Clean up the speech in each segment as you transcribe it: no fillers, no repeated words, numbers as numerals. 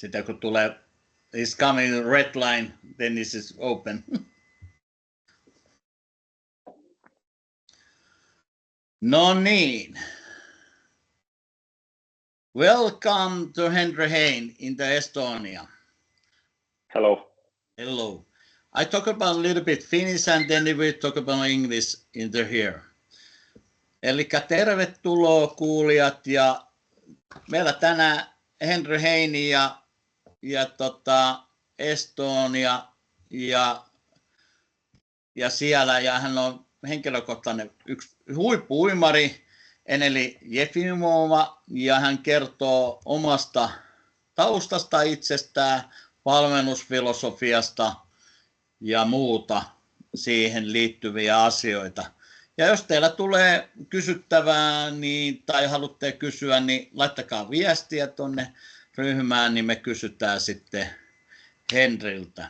Sitä kun tulee, is coming red line, then this is open. No niin. Welcome to Henry Hein in the Estonia. Hello. Hello. I talk about a little bit Finnish and then we will talk about English in the here. Eli tervetuloa kuulijat ja meillä tänään Henry Heini ja Estonia ja siellä ja hän on henkilökohtainen yksi huippu-uimari Eneli Jefimova ja hän kertoo omasta taustasta itsestään, valmennusfilosofiasta ja muuta siihen liittyviä asioita. Ja jos teillä tulee kysyttävää tai haluatte kysyä, niin laittakaa viestiä tuonne ryhmään, niin me kysytään sitten Henriltä.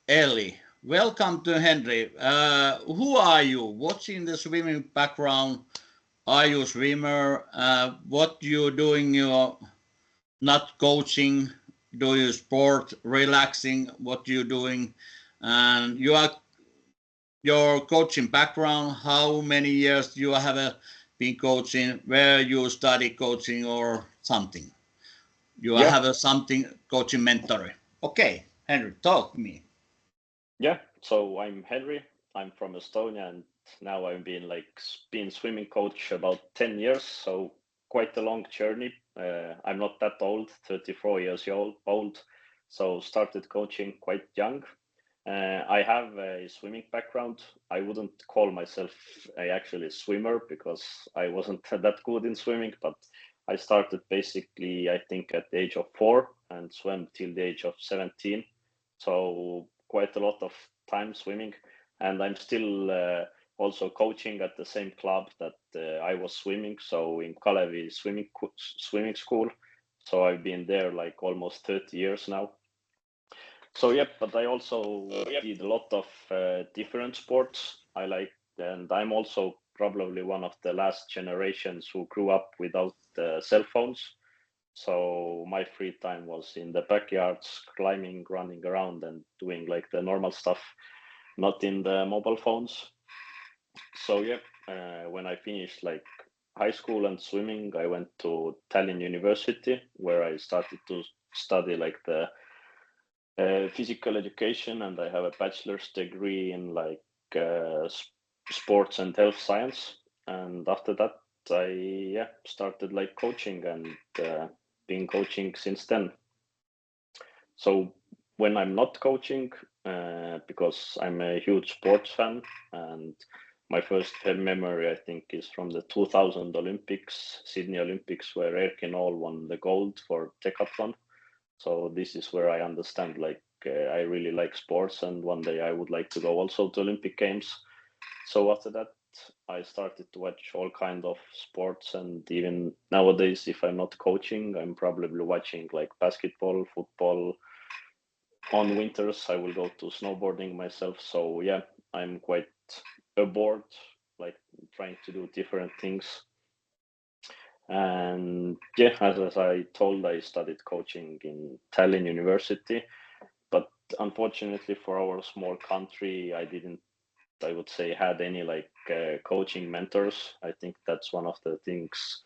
Eli, welcome to Henry. Who are you? What's in the swimming background? Are you a swimmer? What you doing? You're not coaching? Do you sport, relaxing? What you doing? And your coaching background, how many years you have been coaching, where you study coaching or something. You have something coaching mentor. Okay, Henry, talk to me. Yeah, so I'm Henry. I'm from Estonia and now I've been swimming coach about 10 years, so quite a long journey. I'm not that old, 34 years old, so started coaching quite young. I have a swimming background. I wouldn't call myself actually a swimmer because I wasn't that good in swimming, but I started basically, I think, at the age of 4 and swam till the age of 17. So quite a lot of time swimming, and I'm still also coaching at the same club that I was swimming, so in Kalevi swimming school. So I've been there like almost 30 years now. So yeah, but I also did a lot of different sports I like, and I'm also probably one of the last generations who grew up without cell phones. So my free time was in the backyards, climbing, running around and doing like the normal stuff, not in the mobile phones. So yeah, when I finished like high school and swimming, I went to Tallinn University where I started to study like the physical education, and I have a bachelor's degree in like sports and health science. And after that, I started like coaching and been coaching since then. So when I'm not coaching, because I'm a huge sports fan, and my first memory I think is from the 2000 Olympics, Sydney Olympics, where Erkin Nool won the gold for decathlon. So this is where I understand like I really like sports, and one day I would like to go also to Olympic Games. So after that, I started to watch all kind of sports, and even nowadays, if I'm not coaching, I'm probably watching like basketball, football. On winters, I will go to snowboarding myself. So yeah, I'm quite bored, like trying to do different things. And yeah, as I told, I studied coaching in Tallinn University, but unfortunately for our small country, I would say, had any like coaching mentors. I think that's one of the things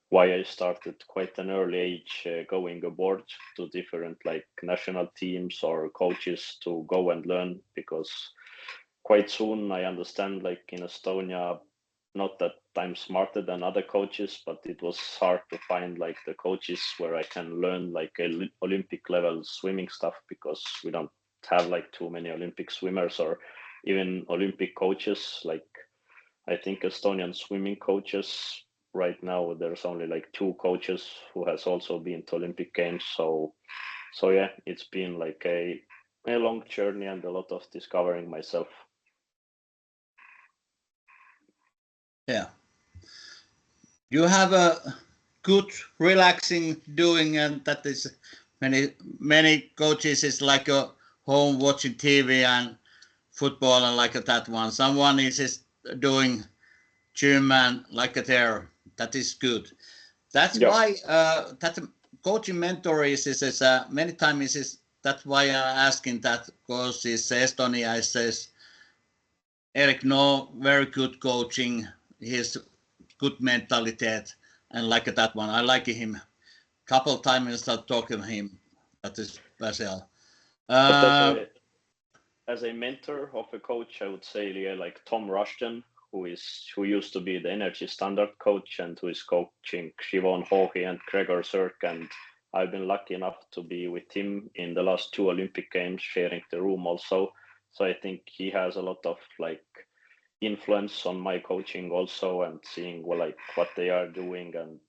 why I started quite an early age going aboard to different like national teams or coaches to go and learn, because quite soon I understand like in Estonia, not that I'm smarter than other coaches, but it was hard to find like the coaches where I can learn like Olympic level swimming stuff, because we don't have like too many Olympic swimmers or even Olympic coaches. Like I think Estonian swimming coaches right now, there's only like 2 coaches who has also been to Olympic Games. So yeah, it's been like a long journey and a lot of discovering myself. Yeah. You have a good relaxing doing, and that is many coaches is like a home watching TV and football and like that one. Someone is doing gym and like there. That is good. That's why coaching mentor is many times is that's why I'm asking that, because it's Estonia. I says Eric, no, very good coaching. He's good mentality, and like that one, I like him. Couple times I start talking to him. That is special. But as a mentor of a coach, I would say like Tom Rushton, who used to be the Energy Standard coach and who is coaching Siobhan Hohe and Gregor Zirk, and I've been lucky enough to be with him in the last 2 Olympic Games, sharing the room also. So I think he has a lot of like influence on my coaching also, and seeing what they are doing and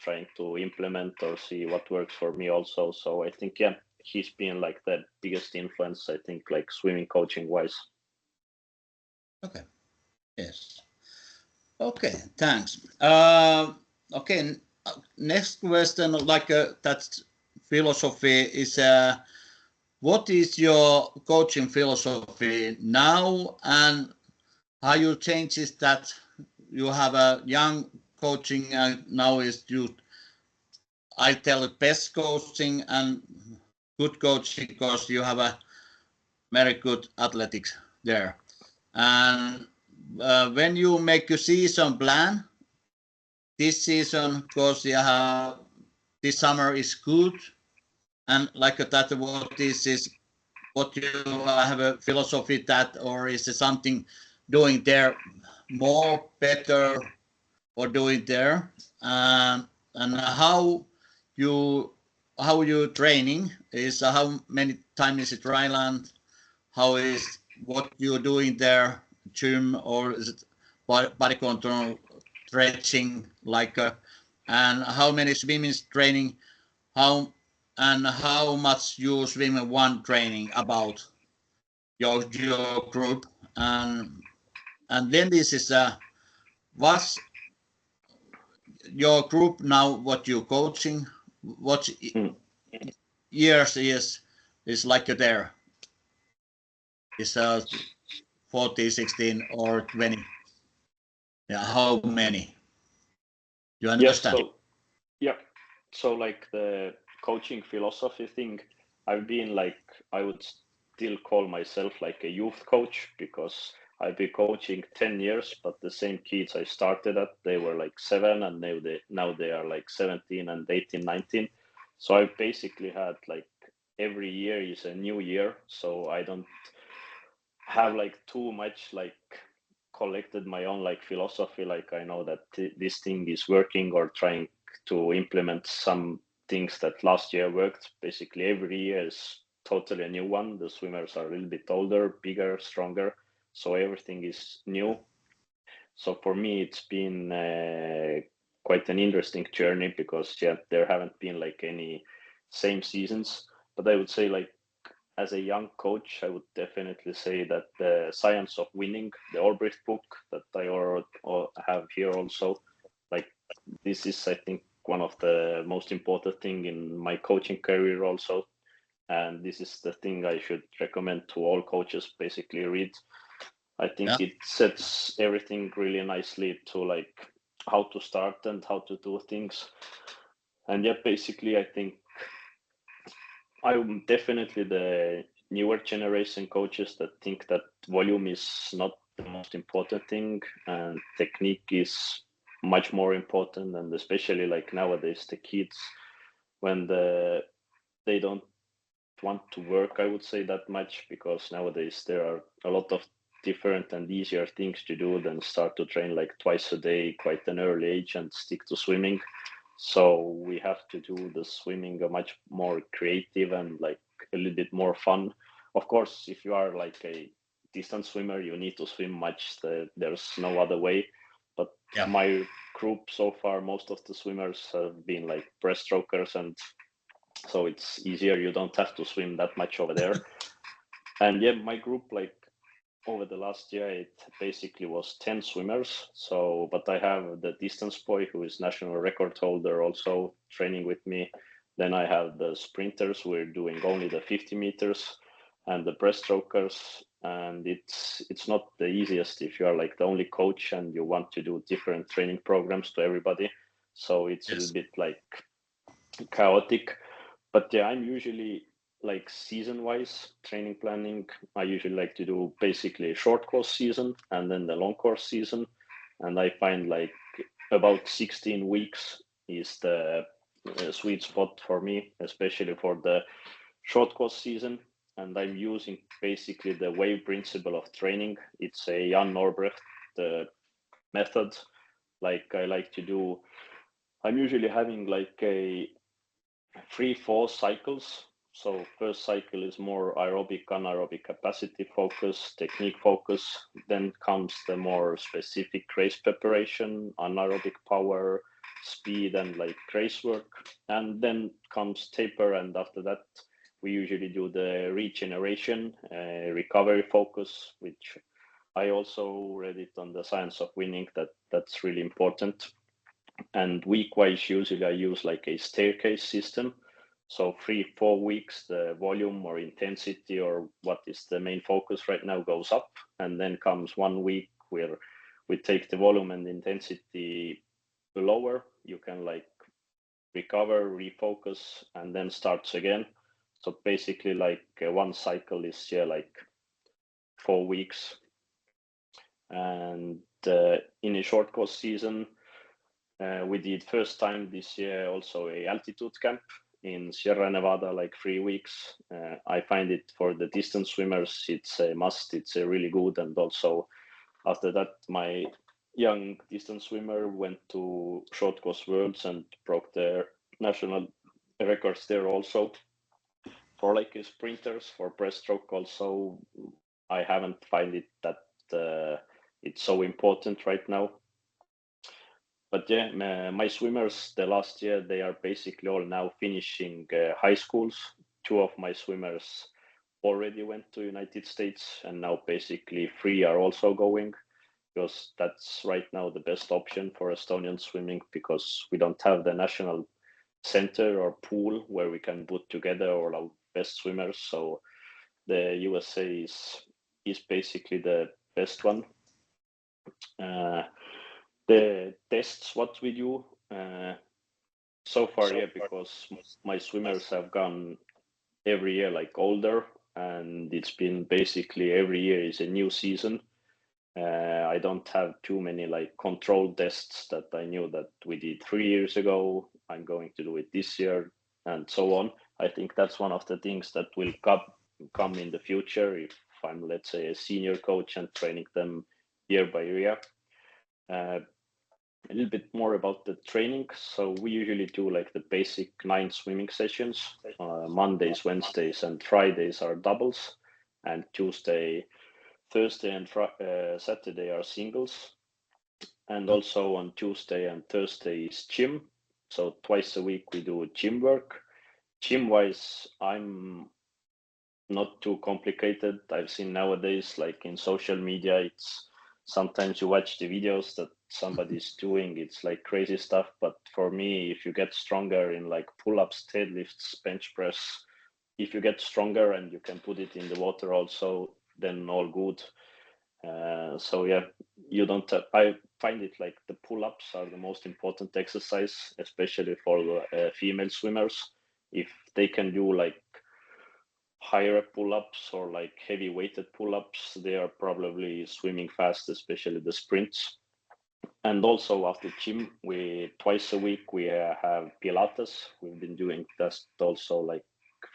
trying to implement or see what works for me also. So I think he's been like the biggest influence, I think, like swimming coaching wise. Okay. Yes. Okay. Thanks. Okay. Next question, like that philosophy is. What is your coaching philosophy now, and how you changes that? You have a young coaching, and now is you. I tell it best coaching and good coaching, because you have a very good athletics there. And when you make a season plan, this season, because you have this summer is good, and like that, what is what you have a philosophy that, or is it something doing there more better or doing there, and how you training is, how many times is it Thailand, how is what you're doing there, gym, or is it body control, stretching, like and how many swimming training, how and how much you swim one training about your group, and then this is what's your group now, what you coaching, what years is like there is 40, 16 or 20, yeah, how many, you understand? So like the coaching philosophy thing, I've been like, I would still call myself like a youth coach, because I've been coaching 10 years, but the same kids I started at, they were like 7, and now they are like 17 and 18, 19. So I've basically had like every year is a new year, so I don't have like too much like collected my own like philosophy, like I know that this thing is working, or trying to implement some things that last year worked. Basically every year is totally a new one. The swimmers are a little bit older, bigger, stronger, so everything is new. So for me it's been quite an interesting journey, because there haven't been like any same seasons. But I would say, like, as a young coach, I would definitely say that the Science of Winning, the Albrecht book that I have here also, like, this is, I think, one of the most important thing in my coaching career also. And this is the thing I should recommend to all coaches basically read. I think it sets everything really nicely to like how to start and how to do things. And basically I think I'm definitely the newer generation coaches that think that volume is not the most important thing, and technique is much more important. And especially like nowadays, the kids, when they don't want to work, I would say, that much, because nowadays there are a lot of different and easier things to do than start to train like twice a day, quite an early age, and stick to swimming. So we have to do the swimming a much more creative and like a little bit more fun. Of course, if you are like a distance swimmer, you need to swim much. There's no other way. But my group so far, most of the swimmers have been like breaststrokers, and so it's easier. You don't have to swim that much over there. And my group, like, over the last year, it basically was 10 swimmers. So, but I have the distance boy who is national record holder also training with me. Then I have the sprinters. We're doing only the 50 meters, and the breaststrokers. And it's not the easiest if you are like the only coach and you want to do different training programs to everybody. So it's a little bit like chaotic. But yeah, I'm usually like season-wise training planning. I usually like to do basically a short course season and then the long course season. And I find like about 16 weeks is the sweet spot for me, especially for the short course season. And I'm using basically the wave principle of training. It's a Jan Norbrecht method. Like I like to do, I'm usually having like a 3-4 cycles. So first cycle is more aerobic, anaerobic capacity focus, technique focus. Then comes the more specific race preparation, anaerobic power, speed, and like race work. And then comes taper, and after that we usually do the regeneration, recovery focus, which I also read it on the Science of Winning that's really important. And week-wise, usually I use like a staircase system. So 3-4 weeks, the volume or intensity or what is the main focus right now goes up, and then comes 1 week where we take the volume and intensity lower. You can like recover, refocus, and then starts again. So basically, like one cycle is like 4 weeks, and in a short course season. We did first time this year also a altitude camp in Sierra Nevada, like 3 weeks. I find it for the distance swimmers, it's a must. It's a really good. And also after that, my young distance swimmer went to short course worlds and broke their national records there also. For like sprinters, for breaststroke also, I haven't find it that it's so important right now. But yeah, my swimmers the last year, they are basically all now finishing high schools. 2 of my swimmers already went to United States, and now basically 3 are also going, because that's right now the best option for Estonian swimming, because we don't have the national center or pool where we can put together all our best swimmers. So the USA is basically the best one. The tests what we do so far, yeah, because my swimmers have gone every year like older, and it's been basically every year is a new season. I don't have too many like control tests that I knew that we did 3 years ago. I'm going to do it this year, and so on. I think that's one of the things that will come in the future if I'm, let's say, a senior coach and training them year by year. A little bit more about the training. So we usually do like the basic 9 swimming sessions. Mondays, Wednesdays, and Fridays are doubles, and Tuesday, Thursday, and Saturday are singles. And also on Tuesday and Thursday is gym. So twice a week we do gym work. Gym wise, I'm not too complicated. I've seen nowadays, like in social media, it's sometimes you watch the videos that somebody's doing, it's like crazy stuff. But for me, if you get stronger in like pull-ups, deadlifts, bench press, if you get stronger and you can put it in the water also, then all good. So yeah, you don't have, I find it like the pull-ups are the most important exercise, especially for female swimmers. If they can do like higher pull-ups or like heavy weighted pull-ups, they are probably swimming fast, especially the sprints. And also after gym, we twice a week we have Pilates. We've been doing that also like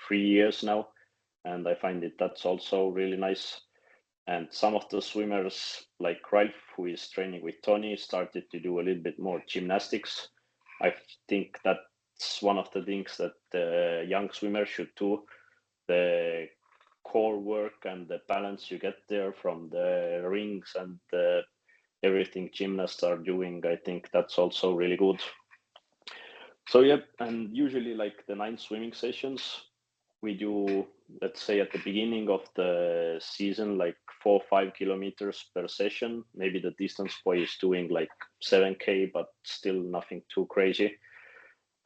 3 years now, and I find that's also really nice. And some of the swimmers, like Ralph, who is training with Tony, started to do a little bit more gymnastics. I think that's one of the things that young swimmers should do. The core work and the balance you get there from the rings and everything gymnasts are doing, I think that's also really good. So yeah, and usually like the 9 swimming sessions we do, let's say at the beginning of the season, like 4 or 5 kilometers per session. Maybe the distance boy is doing like 7K, but still nothing too crazy.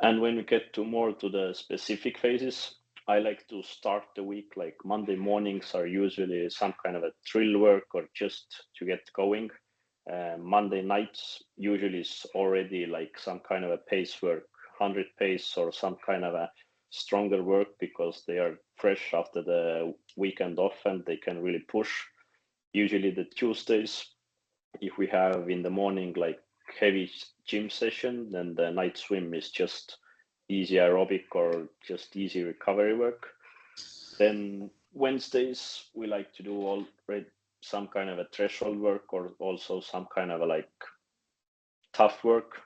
And when we get to more to the specific phases, I like to start the week like Monday mornings are usually some kind of a drill work or just to get going. Monday nights usually is already like some kind of a pace work, 100 pace or some kind of a stronger work, because they are fresh after the weekend off and they can really push. Usually the Tuesdays, if we have in the morning like heavy gym session, then the night swim is just easy aerobic or just easy recovery work. Then Wednesdays we like to do already some kind of a threshold work or also some kind of a like tough work.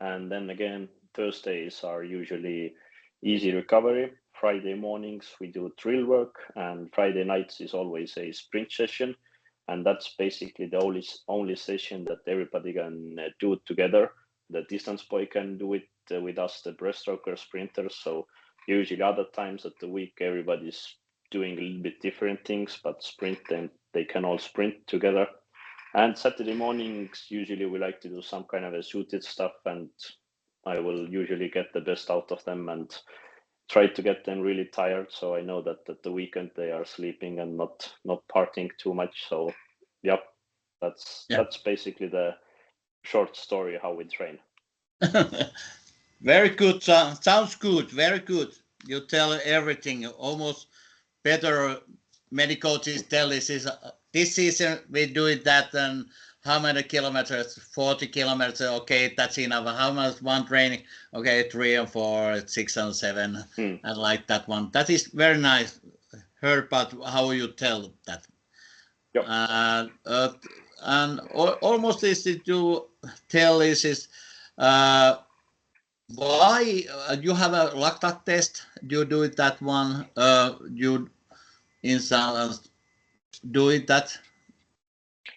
And then again, Thursdays are usually easy recovery. Friday mornings we do drill work, and Friday nights is always a sprint session. And that's basically the only session that everybody can do it together. The distance boy can do it with us, the breaststroker sprinters. So usually other times of the week, everybody's doing a little bit different things, but sprint, then they can all sprint together. And Saturday mornings, usually we like to do some kind of a suited stuff, and I will usually get the best out of them and try to get them really tired. So I know that at the weekend they are sleeping and not partying too much. So yep, that's basically the short story how we train. Very good. Sounds good. Very good. You tell everything almost better. Many coaches tell this season we do it that, and how many kilometers? 40 kilometers. Okay, that's enough. How much one training? Okay, 3 and 4, 6 and 7, and like that one. That is very nice. Heard about how you tell that. Yep. And almost is to tell is why you have a lactate test? You do it that one. You in do it that.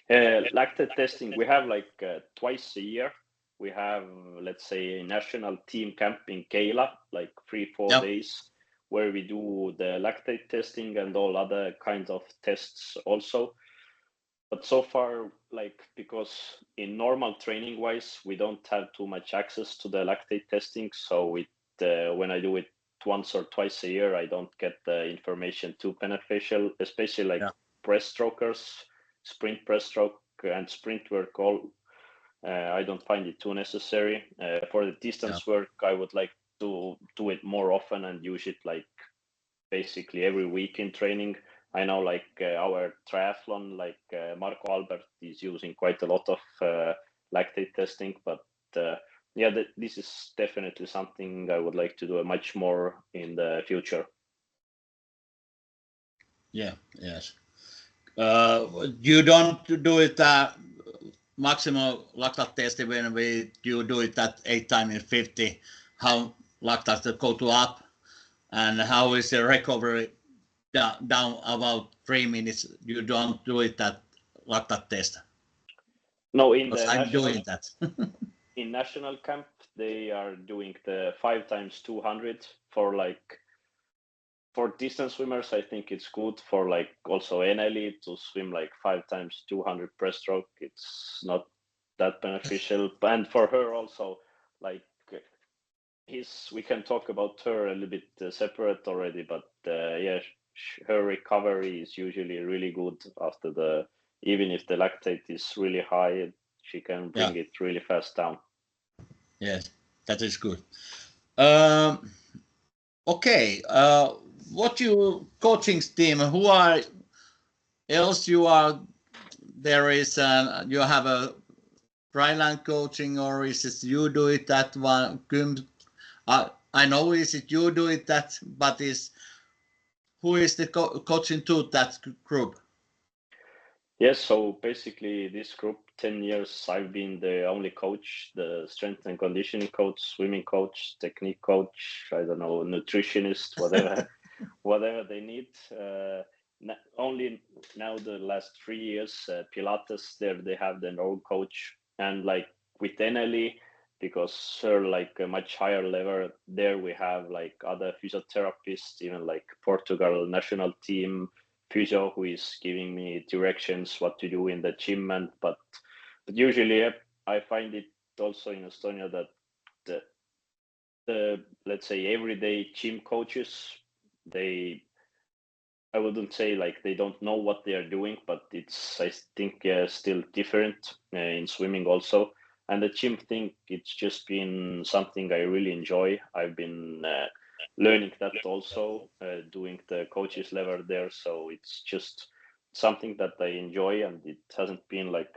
Lactate testing we have like twice a year. We have, let's say, a national team camp in Keila, like 3-4 days, where we do the lactate testing and all other kinds of tests also. But so far, like, because in normal training wise, we don't have too much access to the lactate testing. So when I do it once or twice a year, I don't get the information too beneficial, especially like breaststrokers, sprint breaststroke and sprint work. I don't find it too necessary. For the distance work, I would like to do it more often and use it like basically every week in training. I know like our triathlon, like Marco Albert is using quite a lot of lactate testing, but this is definitely something I would like to do much more in the future. Yeah, yes. You don't do it maximum lactate test when you do it at 8 times in 50. How lactate go to up, and how is the recovery down about 3 minutes? You don't do it at lactate test. No, I'm doing that. In national camp, they are doing the 5 times 200 for distance swimmers. I think it's good for like also NLE to swim like 5 times 200 breaststroke. It's not that beneficial. And for her also, like we can talk about her a little bit separate already, but her recovery is usually really good after even if the lactate is really high, she can bring it really fast down. Yes, that is good. Okay, what you coaching team? Who are else you are? There is you have a dryland coaching, or is it you do it that one? I know is it you do it that, but who is the coaching to that group? Yes, so basically this group, 10 years, I've been the only coach, the strength and conditioning coach, swimming coach, technique coach, I don't know, nutritionist, whatever they need. Only now the last 3 years, Pilates, they have their own coach. And like with NLE, because they're like a much higher level, there we have like other physiotherapists, even like Portugal national team physio who is giving me directions what to do in the gym. But usually I find it also in Estonia that the let's say everyday gym coaches, I wouldn't say like they don't know what they are doing, but it's I think still different in swimming also. And the gym thing, it's just been something I really enjoy. I've been learning that also, doing the coaches level there. So it's just something that I enjoy, and it hasn't been like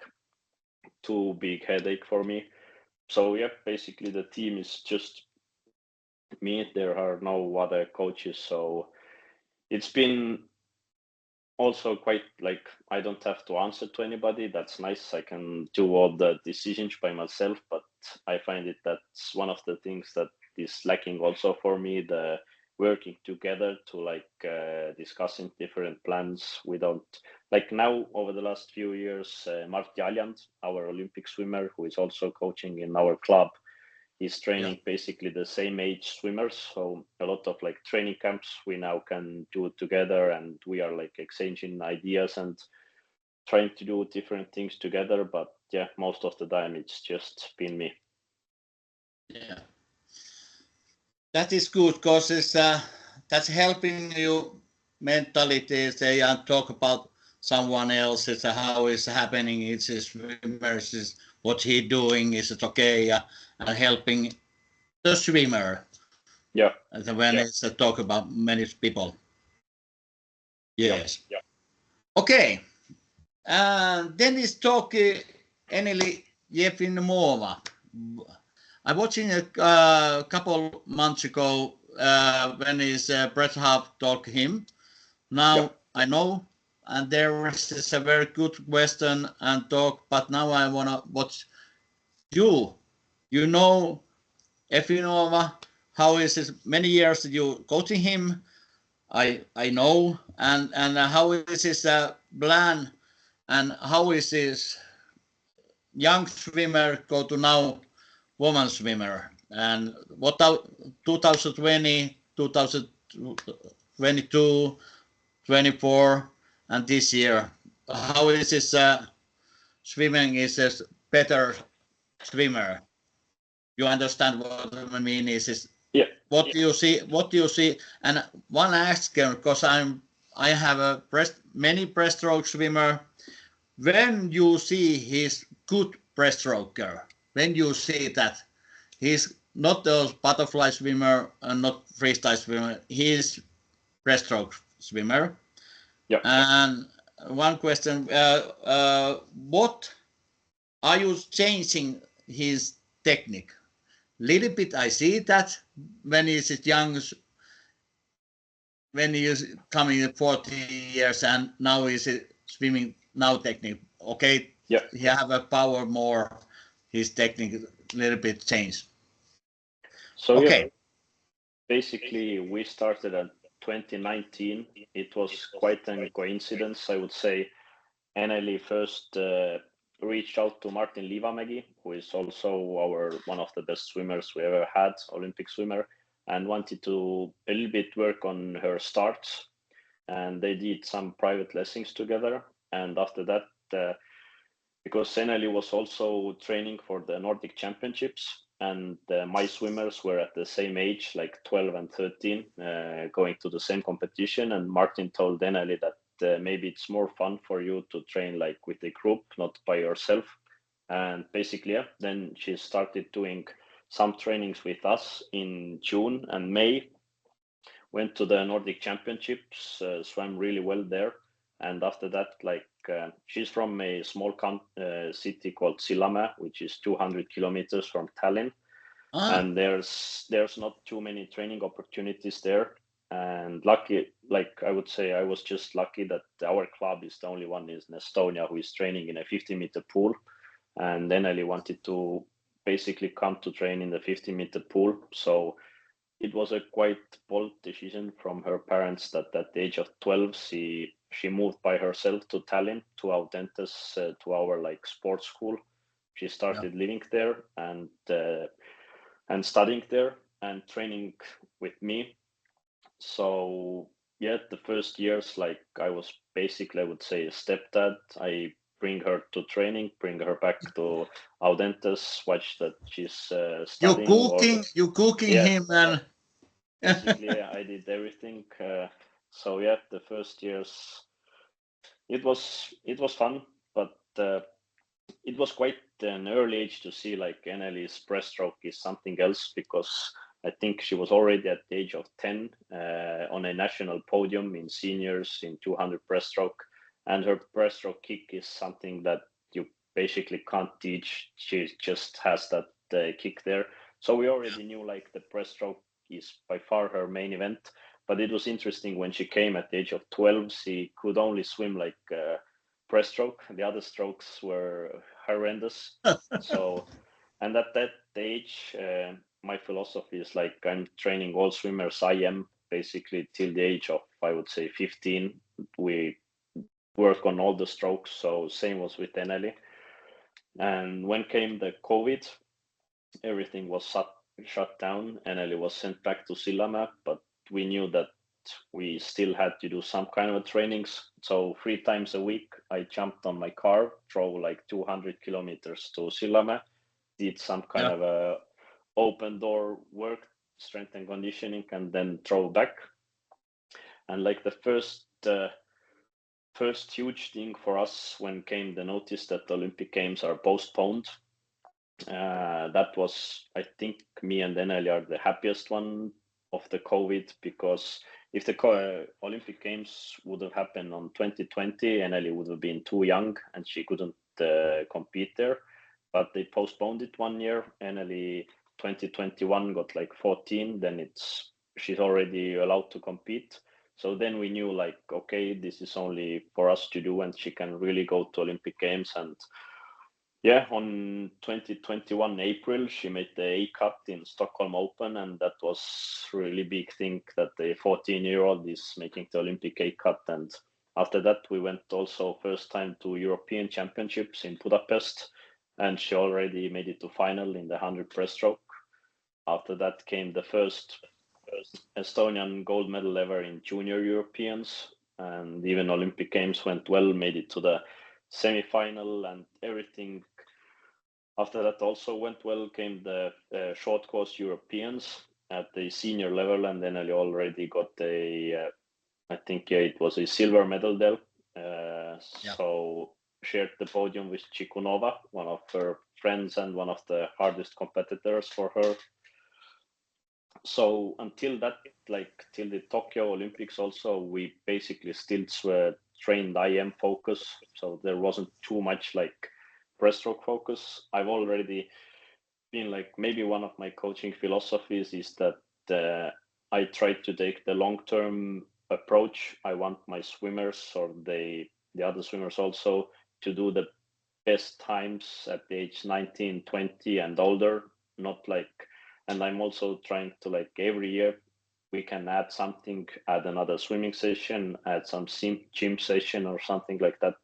too big headache for me. So yeah, basically the team is just me. There are no other coaches, so it's been also quite like I don't have to answer to anybody. That's nice. I can do all the decisions by myself, but I find it that's one of the things that is lacking also for me, the working together to discussing different plans. We don't like now over the last few years, Martti Aljand, our Olympic swimmer, who is also coaching in our club, he's training basically the same age swimmers. So a lot of like training camps we now can do together, and we are like exchanging ideas and trying to do different things together. But yeah, most of the time it's just been me. Yeah, that is good because that's helping you mentally to say and talk about someone else. It's how it's happening. It's his swimmers. Is what he doing? Is it okay? And helping the swimmer. Yeah. And when it's a talk about many people. Yes. Yeah. Okay. Then it's talk Eneli Jefimova. I watching a couple months ago when his Bret Hart talk him. Now I know, and there is a very good question and talk. But now I wanna watch you. You know Jefimova. How is it? Many years you coaching him. I know, and how is his plan, and how is his young swimmer go to now woman swimmer, and what 2020, 2022, 24, and this year, how is his swimming is a better swimmer? You understand what I mean? Is Yeah. what do you see? What do you see? And one asker, because I have many breaststroke swimmer. When you see his good breaststroker, when you see that he's not a butterfly swimmer and not freestyle swimmer, he is breaststroke swimmer. Yeah. And one question: what are you changing his technique? Little bit, I see that when he's young, when he is coming 40 years, and now he's swimming now technique. Okay, Yeah. he have a power more. His technique a little bit changed. So okay. Yeah, basically we started at 2019. It was quite a coincidence, I would say. Eneli first reached out to Martin Liivamägi, who is also one of the best swimmers we ever had, Olympic swimmer, and wanted to a little bit work on her starts. And they did some private lessons together. And after that, because Eneli was also training for the Nordic Championships, and my swimmers were at the same age, like 12 and 13, going to the same competition. And Martin told Eneli that maybe it's more fun for you to train like with a group, not by yourself. And basically, yeah, then she started doing some trainings with us in June and May. Went to the Nordic Championships, swam really well there. And after that, she's from a small city called Sillamäe, which is 200 kilometers from Tallinn. And there's not too many training opportunities there. And lucky, like I would say, I was just lucky that our club is the only one in Estonia who is training in a 50-meter pool. And then Eneli wanted to basically come to train in the 50-meter pool. So it was a quite bold decision from her parents that at the age of 12 she moved by herself to Tallinn, to Audentes, to our like sports school. She started living there and studying there and training with me. So yeah, the first years, like I was basically, I would say, a stepdad. I bring her to training, bring her back to Audentes, watch that she's studying. You cooking Yes. him, and Basically, yeah, I did everything. So yeah, the first years it was fun, but it was quite an early age to see like Eneli's breaststroke is something else, because I think she was already at the age of 10 on a national podium in seniors in 200 breaststroke, and her breaststroke kick is something that you basically can't teach. She just has that kick there. So we already knew like the breaststroke is by far her main event. But it was interesting when she came at the age of 12, she could only swim like breaststroke. The other strokes were horrendous. So, and at that age, my philosophy is like I'm training all swimmers I am basically till the age of, I would say, 15. We work on all the strokes. So same was with Eneli. And when came the COVID, everything was shut down. Eneli was sent back to Sillamäe, but we knew that we still had to do some kind of trainings. So 3 times a week, I jumped on my car, drove like 200 kilometers to Sillamäe, did some kind of a open door work, strength and conditioning, and then drove back. And like the first huge thing for us when came the notice that the Olympic Games are postponed, that was, I think, me and Eneli are the happiest one of the COVID, because if the Olympic Games would have happened on 2020, Eneli would have been too young and she couldn't compete there. But they postponed it 1 year. Eneli 2021 got like 14, then she's already allowed to compete. So then we knew like, okay, this is only for us to do, and she can really go to Olympic Games. And yeah, on 2021 April, she made the A cut in Stockholm Open, and that was really big thing that the 14-year-old is making the Olympic A cut. And after that, we went also first time to European Championships in Budapest, and she already made it to final in the 100 breaststroke. After that came the first Estonian gold medal ever in Junior Europeans, and even Olympic Games went well, made it to the semi-final, and everything after that also went well. Came the short course Europeans at the senior level, and then I already got I think it was a silver medal there. So shared the podium with Chikunova, one of her friends and one of the hardest competitors for her. So until that, like till the Tokyo Olympics also, we basically still trained IM focus. So there wasn't too much like breaststroke focus. I've already been like, maybe one of my coaching philosophies is that I try to take the long-term approach. I want my swimmers or the other swimmers also to do the best times at the age 19, 20 and older, not like, and I'm also trying to like every year we can add something, add another swimming session, add some gym session or something like that.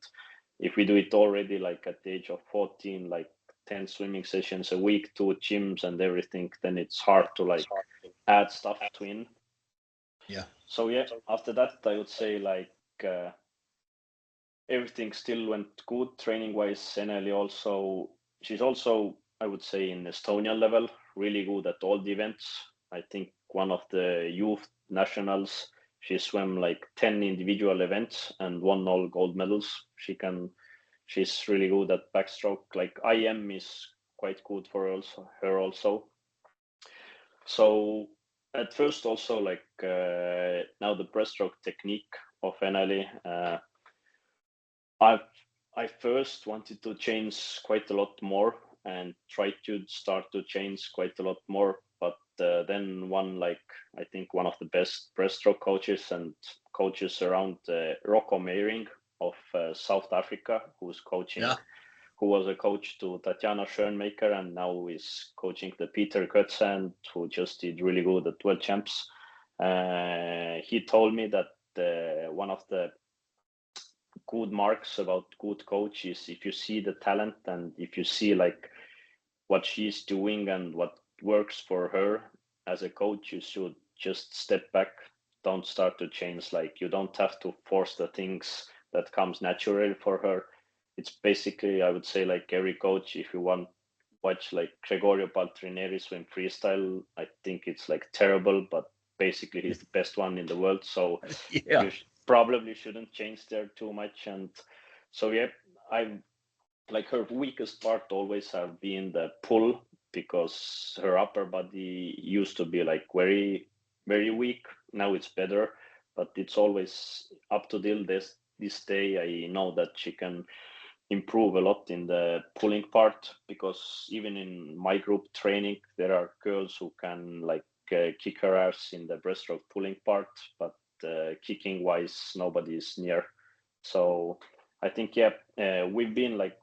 If we do it already like at the age of 14, like 10 swimming sessions a week, 2 gyms and everything, then it's hard to like add stuff to in. Yeah. So yeah, after that I would say like everything still went good training wise. Eneli also, she's also, I would say, in Estonian level, really good at all the events. I think one of the youth nationals, she swam like 10 individual events and won all gold medals. She's really good at backstroke. Like IM is quite good for her also. So at first also like now the breaststroke technique of Eneli, I first wanted to change quite a lot more and try to start to change quite a lot more. But then I think one of the best breaststroke coaches and coaches around, Rocco Meiring of South Africa, who's coaching, who was a coach to Tatjana Schoenmaker and now is coaching the Peter Götzsand, who just did really good at World Champs. He told me that one of the good marks about good coach is if you see the talent and if you see like what she's doing and what works for her as a coach, you should just step back. Don't start to change. Like you don't have to force the things that comes naturally for her. It's basically, I would say, like every coach, if you watch like Gregorio Paltrineri swim freestyle, I think it's like terrible, but basically he's the best one in the world. So you probably shouldn't change there too much. And so yeah, like her weakest part always have been the pull, because her upper body used to be like very, very weak. Now it's better, but it's always up to this day. I know that she can improve a lot in the pulling part, because even in my group training, there are girls who can like kick her ass in the breaststroke pulling part, but kicking wise, nobody is near. So I think, yeah, we've been like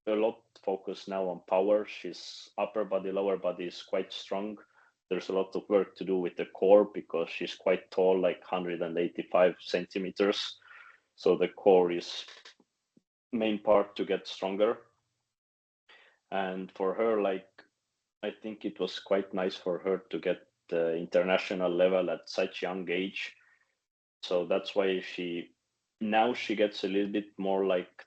a lot focused now on power. She's upper body, lower body is quite strong. There's a lot of work to do with the core, because she's quite tall, like 185 centimeters. So the core is main part to get stronger. And for her, like, I think it was quite nice for her to get the international level at such young age. So that's why she gets a little bit more like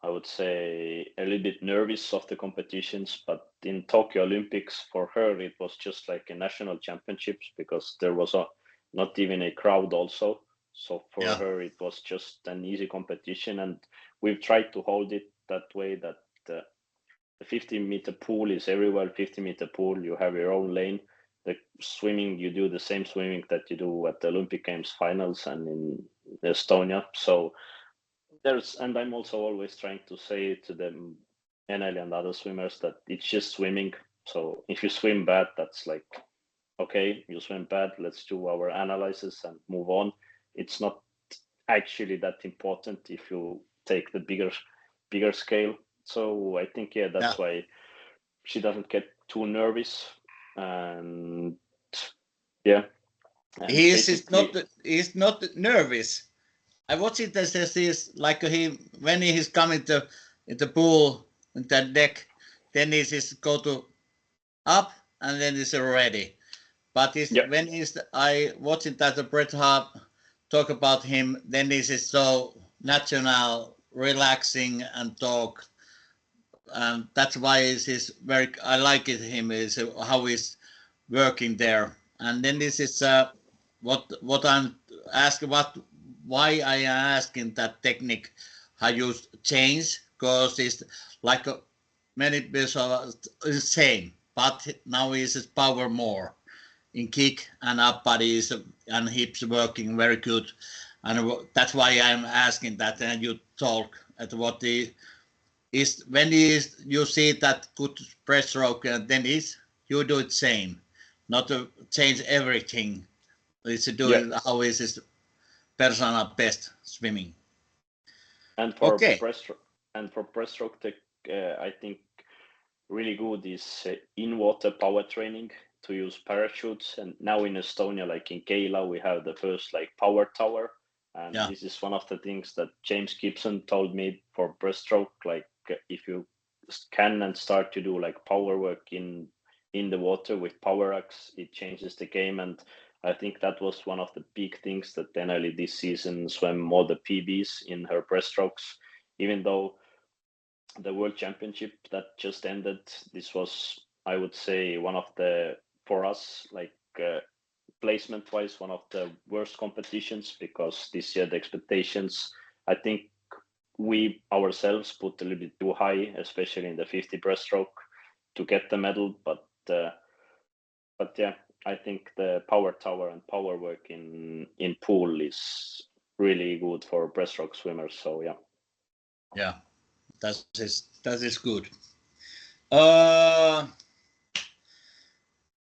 I would say a little bit nervous of the competitions. But in Tokyo Olympics, for her, it was just like a national championships, because there was not even a crowd also. So for her, it was just an easy competition, and we've tried to hold it that way, that the 50-meter pool is everywhere. 50-meter pool, you have your own lane. The swimming, you do the same swimming that you do at the Olympic Games finals and in Estonia. So and I'm also always trying to say to them, NL and other swimmers, that it's just swimming. So if you swim bad, that's like, okay, you swim bad, let's do our analysis and move on. It's not actually that important if you take the bigger scale. So I think, yeah, that's why she doesn't get too nervous. And yeah, and he's not nervous. I watch it as he's like when he's coming to in the pool in that deck, then he's go to up and then he's ready. But when I watch it at the Bret Hart talk about him, then this is so natural, relaxing and talk. And that's why he's I like him is how he's working there. And then this is what I'm asking, why I am asking that technique, how you change, because it's like many people the same, but now is power more in kick and up bodies and hips working very good, and that's why I'm asking that. And you talk at what the is when you see that good breaststroke, and then you do it same, not to change everything. It's doing how is his personal best swimming. And for breaststroke, I think really good is in water power training, to use parachutes. And now in Estonia, like in Keila, we have the first like power tower. And this is one of the things that James Gibson told me for breaststroke. Like if you can and start to do like power work in the water with power axe, it changes the game. And I think that was one of the big things that Denali this season swam more the PBs in her breaststrokes, even though the World Championship that just ended, this was, I would say, one of the, for us, like placement wise, one of the worst competitions, because this year the expectations, I think we ourselves put a little bit too high, especially in the 50 breaststroke to get the medal. But yeah, I think the power tower and power work in pool is really good for breaststroke swimmers. So yeah, that is good.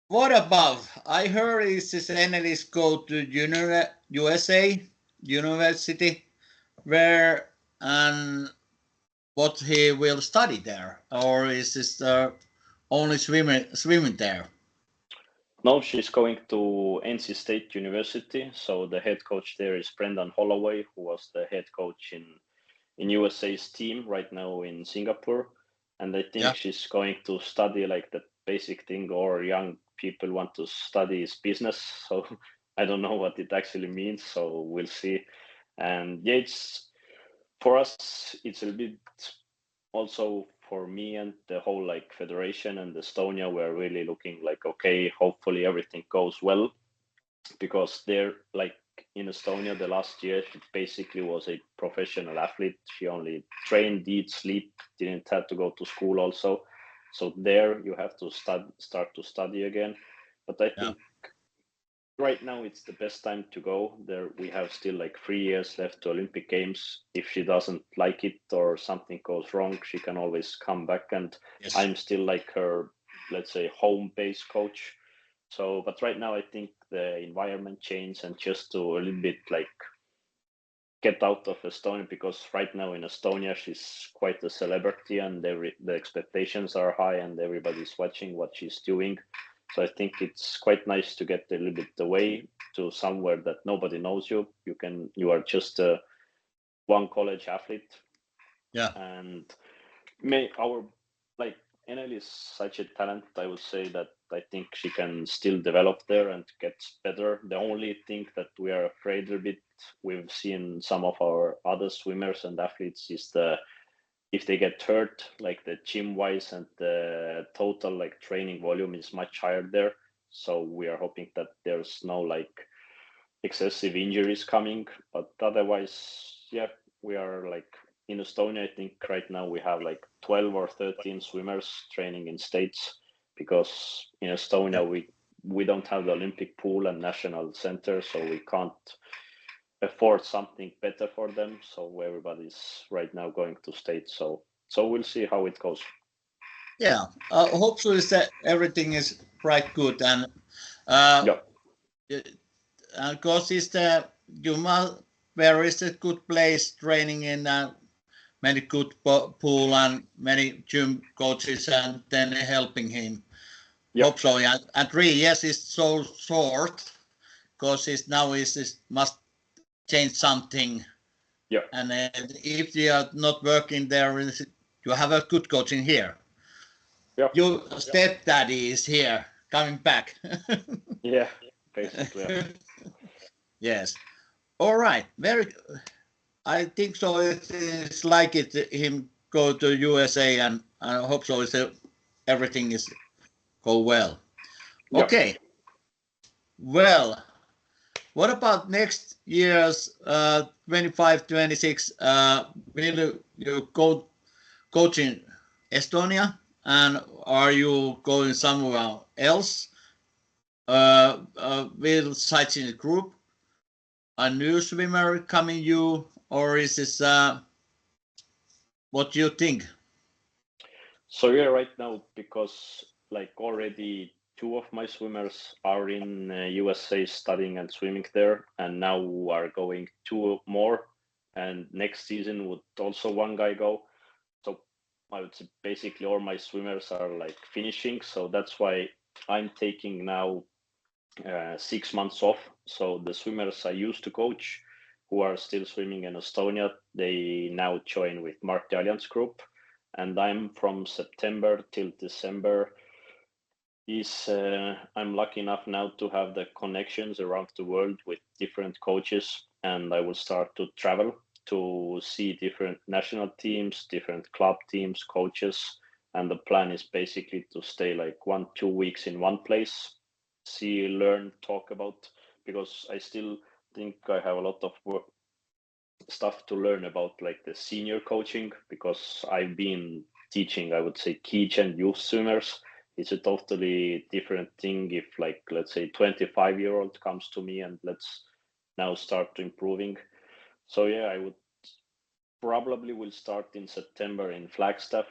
What about? I heard this analyst go to USA university, where and what he will study there, or is this only swimming there? No, she's going to NC State University. So the head coach there is Brendan Holloway, who was the head coach in USA's team right now in Singapore. And I think she's going to study like the basic thing, or young people want to study is business. So I don't know what it actually means. So we'll see. And yeah, it's for us, it's a bit also for me and the whole like federation and Estonia, we're really looking like, okay, hopefully everything goes well, because they're like in Estonia the last year, she basically was a professional athlete. She only trained, eat, sleep, didn't have to go to school also. So there you have to start to study again. But I think right now it's the best time to go. There we have still like 3 years left to Olympic Games. If she doesn't like it or something goes wrong, she can always come back. And Yes. I'm still like her, let's say, home-based coach. So, but right now I think the environment changed and just to a little bit like get out of Estonia, because right now in Estonia she's quite a celebrity and the expectations are high and everybody's watching what she's doing. So I think it's quite nice to get a little bit away to somewhere that nobody knows you. You are just one college athlete. Yeah. And our like Enel is such a talent. I would say that I think she can still develop there and get better. The only thing that we are afraid a bit, we've seen some of our other swimmers and athletes, is if they get hurt, like the gym wise and the total like training volume is much higher there. So we are hoping that there's no like excessive injuries coming. But otherwise, yeah, we are like in Estonia, I think right now we have like 12 or 13 swimmers training in states, because in Estonia we don't have the Olympic pool and national center, so we can't afford something better for them. So everybody's right now going to states. So we'll see how it goes. Yeah. Hopefully that everything is right good and Yeah. of course is the Juma where is a good place training in many good pool and many gym coaches and then helping him. Yep. Hope so. Yeah. And 3 years is so short because now must change something. Yeah. And if you are not working there, you have a good coaching here. Yeah. Your stepdaddy is here coming back. Yeah, basically. Yeah. Yes. All right. Very. I think so. It's like him go to USA and I hope so. Everything is go well. Yeah. Okay. Well, what about next year's 25, 26? Will you go coaching Estonia and are you going somewhere else? Will such a group a new swimmer coming you or is this what do you think? So yeah, right now, because like already 2 of my swimmers are in USA studying and swimming there, and now are going 2 more, and next season would also one guy go. So I would say basically all my swimmers are like finishing. So that's why I'm taking now 6 months off. So the swimmers I used to coach, who are still swimming in Estonia, they now join with Marti Alliance Group. And I'm from September till December. I'm lucky enough now to have the connections around the world with different coaches, and I will start to travel to see different national teams, different club teams, coaches. And the plan is basically to stay like 1-2 weeks in one place, see, learn, talk about, because I still think I have a lot of stuff to learn about like the senior coaching, because I've been teaching, I would say, kids and youth swimmers. It's a totally different thing if like, let's say 25-year-old comes to me and let's now start improving. So yeah, I would probably will start in September in Flagstaff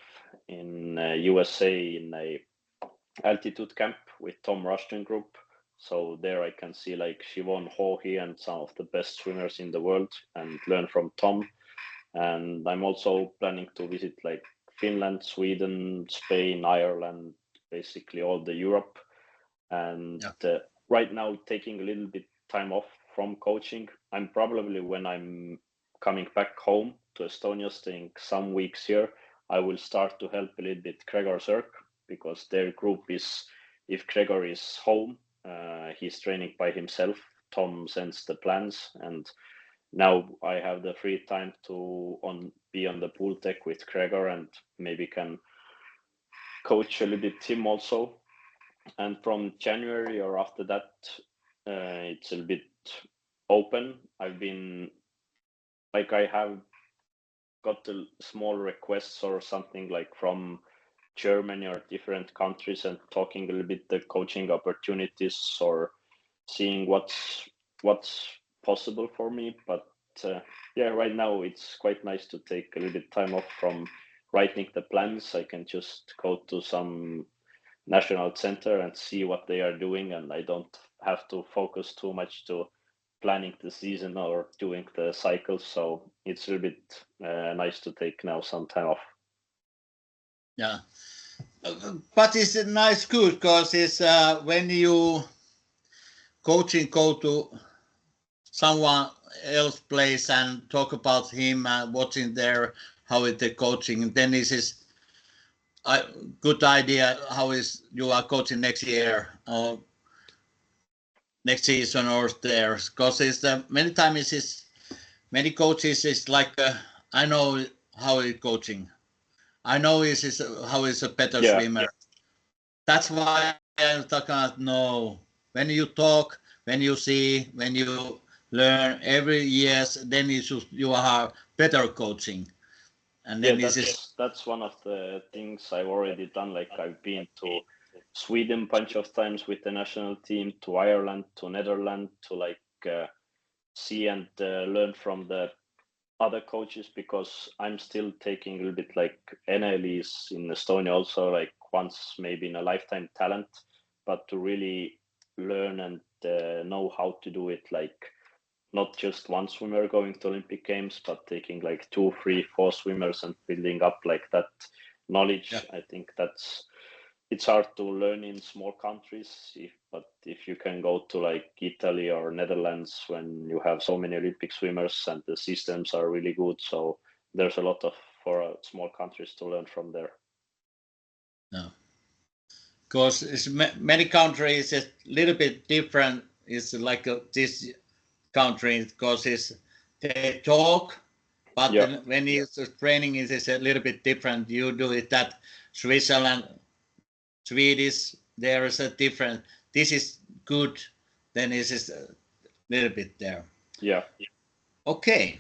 in USA in a altitude camp with Tom Rushton group. So there I can see like Siobhan Hohi and some of the best swimmers in the world and learn from Tom. And I'm also planning to visit like Finland, Sweden, Spain, Ireland, basically all the Europe. And right now taking a little bit time off from coaching. I'm probably, when I'm coming back home to Estonia, staying some weeks here, I will start to help a little bit Gregor Zirk, because their group is, if Gregor is home, he's training by himself. Tom sends the plans, and now I have the free time to be on the pool deck with Gregor and maybe can coach a little bit him also. And from January or after that, it's a bit open. I've been like, I have got a small requests or something like from Germany or different countries, and talking a little bit the coaching opportunities or seeing what's possible for me. But yeah, right now it's quite nice to take a little bit time off from writing the plans. I can just go to some national center and see what they are doing, and I don't have to focus too much to planning the season or doing the cycles. So it's a little bit nice to take now some time off. Yeah. But it's a nice good because it's when you coaching go to someone else place and talk about him and watching there how is the coaching, then this is a good idea how is you are coaching next year or next season or there, because it's many times it's many coaches is like I know how is coaching, I know is how is a better Yeah, swimmer. That's why I'm talking about no. When you talk, when you see, when you learn every year, then you have better coaching. And yeah, then this is that's one of the things I've already done. Like, I've been to Sweden a bunch of times with the national team, to Ireland, to Netherlands, to like see and learn from the other coaches, because I'm still taking a little bit like NLEs in Estonia also, like once maybe in a lifetime talent, but to really learn and know how to do it, like not just one swimmer going to Olympic Games, but taking like 2, 3, 4 swimmers and building up like that knowledge. yeah, I think it's hard to learn in small countries, but if you can go to like Italy or Netherlands when you have so many Olympic swimmers and the systems are really good, so there's a lot of for small countries to learn from there. no, because it's many countries is a little bit different. It's like this country because it's they talk, but Yeah, then when it's training is a little bit different. You do it that Switzerland, Swedish, there is a different. This is good, then this is a little bit there. yeah. Okay,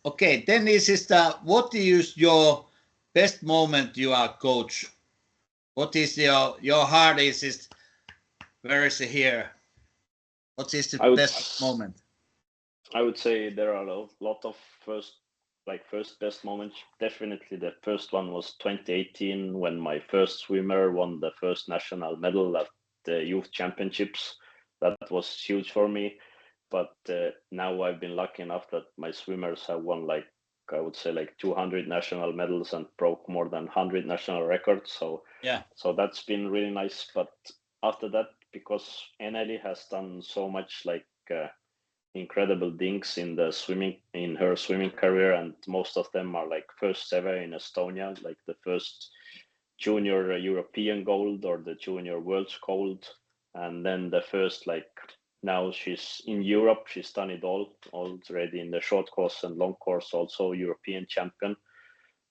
okay. Then this is the what is your best moment you are coach? What is your heart is where is it here? What is the I would best moment? I would say there are a lot of first best moments. Definitely the first one was 2018 when my first swimmer won the first national medal at the youth championships. That was huge for me. But now I've been lucky enough that my swimmers have won like, I would say, like 200 national medals and broke more than 100 national records. Yeah, So that's been really nice. But after that, because Eneli has done so much like incredible things in her swimming career, and most of them are like first ever in Estonia, like the first junior European gold or the junior world's gold, and then the first like, now she's in Europe, she's done it all already in the short course and long course, also European champion.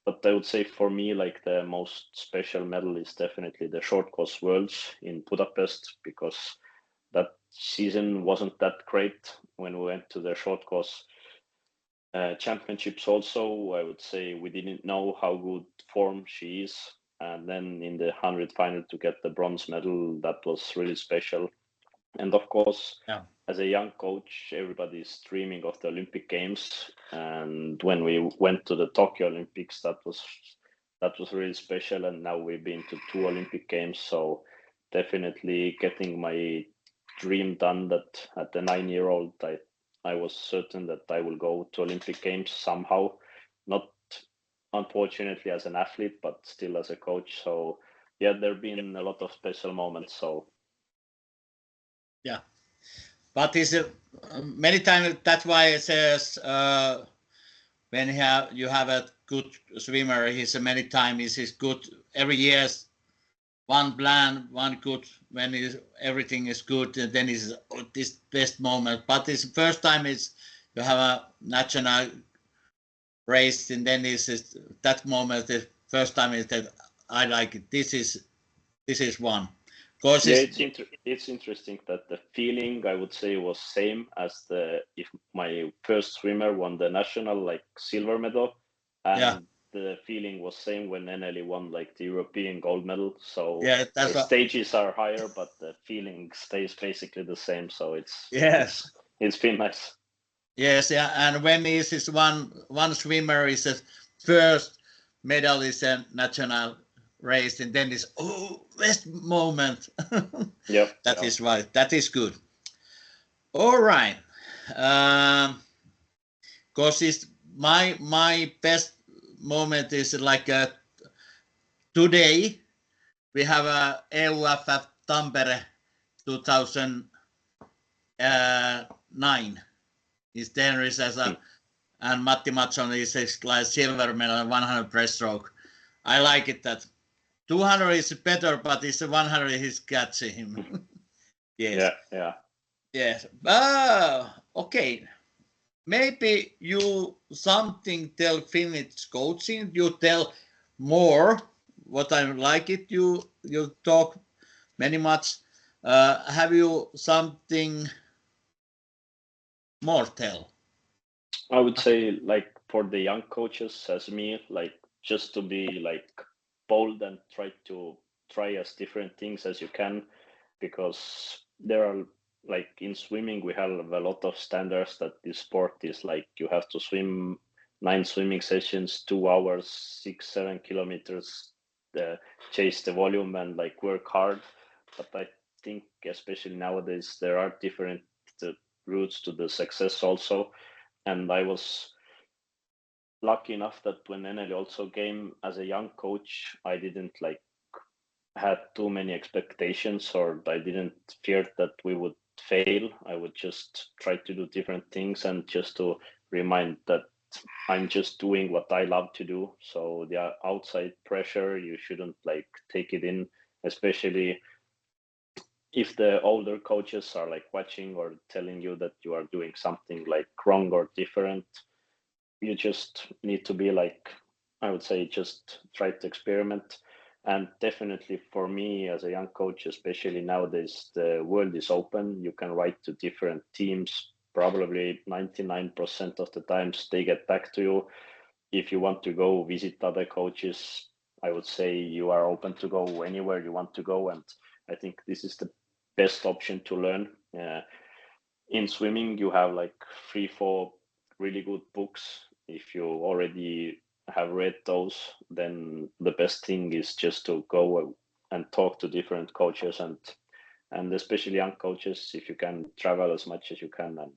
But I would say for me, like the most special medal is definitely the short course worlds in Budapest, because that season wasn't that great when we went to the short course championships. Also, I would say we didn't know how good form she is, and then in the 100 final to get the bronze medal, that was really special. And of course, yeah, as a young coach, everybody is dreaming of the Olympic Games, and when we went to the Tokyo Olympics, that was really special. And now we've been to 2 Olympic Games, so definitely getting my dream done. That at the 9-year-old, I was certain that I will go to Olympic Games somehow, not unfortunately as an athlete, but still as a coach. So yeah, there've been a lot of special moments. So yeah. But is many times that's why it says when you have a good swimmer, he's many times is good every year. One plan, one good when everything is good, and then is this best moment. But this first time is you have a national race, and then is that moment. The first time is that I like it. This is one Because Yeah, it's interesting that the feeling, I would say, was same as if my first swimmer won the national like silver medal, yeah, and the feeling was same when Eneli won like the European gold medal. So yeah, that's the what. stages are higher, but the feeling stays basically the same. So Yes, it's been nice. yes, yeah. And when is this one swimmer is a first medal is a national race, and then this best moment. Yep, That yeah. is right. That is good. All right. Because it's my best moment is like today we have a EUFF Tampere 2009. Is there is as a and Matti Matson is like silver medal 100 breaststroke. I like it that 200 is better, but it's 100 is catching him. Yes. Yeah. Yes. Okay. Maybe you something tell Finnish coaching. You tell more. What I like it. You talk many much. Have you something more tell? I would say like for the young coaches as me, like just to be like bold and try as different things as you can, because there are like in swimming we have a lot of standards that this sport is like you have to swim 9 swimming sessions, 2 hours, 6-7 kilometers, chase the volume and like work hard. But I think especially nowadays there are different uh, routes to the success also. And I was lucky enough that when Eneli also came as a young coach, I didn't like had too many expectations, or I didn't fear that we would fail. I would just try to do different things and just to remind that I'm just doing what I love to do. So the outside pressure, you shouldn't like take it in, especially if the older coaches are like watching or telling you that you are doing something like wrong or different. You just need to be like, I would say, just try to experiment. And definitely for me as a young coach, especially nowadays, the world is open. You can write to different teams. Probably 99% of the times they get back to you. If you want to go visit other coaches, I would say you are open to go anywhere you want to go. And I think this is the best option to learn. In swimming, you have like 3-4 really good books. If you already have read those, then the best thing is just to go and talk to different coaches, and especially young coaches. If you can travel as much as you can, and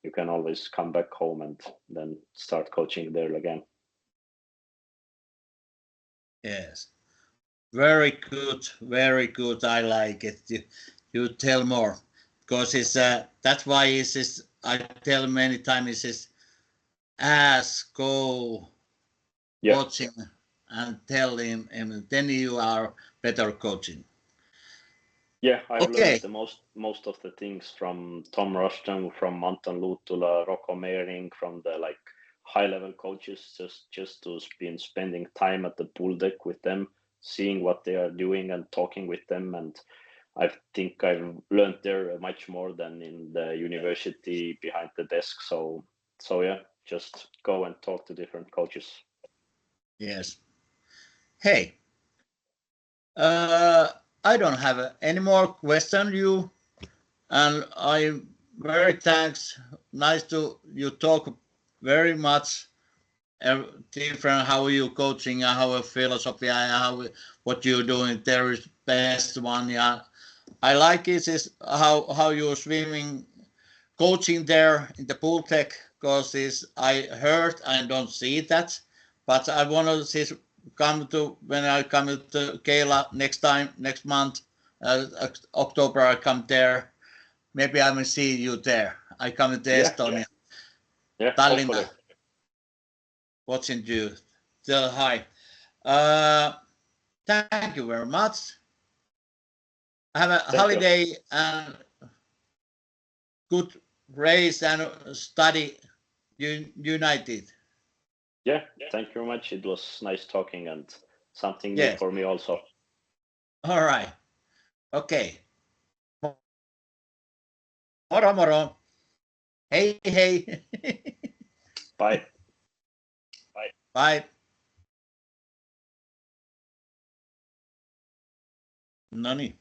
you can always come back home and then start coaching there again. Yes. Very good. Very good. I like it. You tell more because it's that's why it's I tell many times it's ask, go, Yeah. coaching, and tell him, and then you are better coaching. Yeah, I've learned Okay. the most of the things from Tom Rushton, from Anton Luuttula, Rocco Meiring, from the like high level coaches, just to been spending time at the pool deck with them, seeing what they are doing and talking with them. And I think I've learned there much more than in the university behind the desk. So yeah, just go and talk to different coaches. Yes. Hey, I don't have any more question you, and I'm very thanks. Nice to you talk very much. Different how you coaching and how a philosophy and how what you're doing there is best one. Yeah, I like it is how you're swimming coaching there in the pool tech because is I heard I don't see that, but I want to see come to when I come to Keila next month, October I come there. Maybe I will see you there. I come to Yeah, Estonia, hopefully. Tallinna, watching you. Tell hi. Uh, Thank you very much. Have a Thank you. holiday and good race and study united. Yeah, thank you very much. It was nice talking and something new Yes. for me also. All right. Okei. Moro moro. Hei hei. Bye. Bye. No niin.